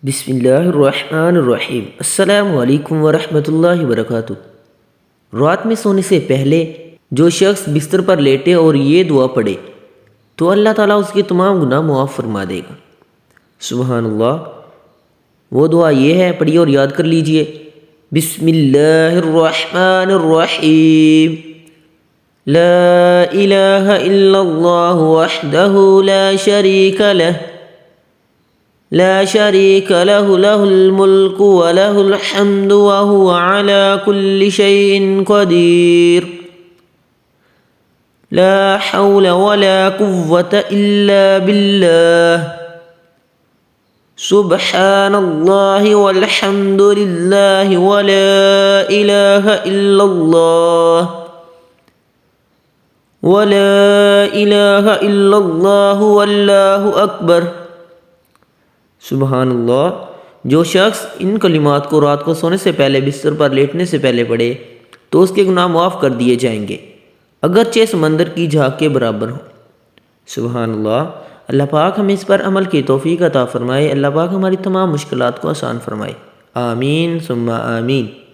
بسم اللہ الرحمن الرحیم۔ السلام علیکم ورحمۃ اللہ وبرکاتہ۔ رات میں سونے سے پہلے جو شخص بستر پر لیٹے اور یہ دعا پڑھے تو اللہ تعالیٰ اس کے تمام گناہ معاف فرما دے گا۔ سبحان اللہ۔ وہ دعا یہ ہے، پڑھیے اور یاد کر لیجئے۔ بسم اللہ الرحمن الرحیم۔ لا الہ الا اللہ وحدہ لا شریک له له الملك وله الحمد وهو على كل شيء قدير لا حول ولا قوة إلا بالله سبحان الله والحمد لله ولا إله إلا الله والله أكبر۔ سبحان اللہ۔ جو شخص ان کلمات کو رات کو سونے سے پہلے بستر پر لیٹنے سے پہلے پڑھے تو اس کے گناہ معاف کر دیے جائیں گے، اگرچہ سمندر کی جھاگ کے برابر ہوں۔ سبحان اللہ۔ اللہ پاک ہمیں اس پر عمل کی توفیق عطا فرمائے۔ اللہ پاک ہماری تمام مشکلات کو آسان فرمائے۔ آمین ثم آمین۔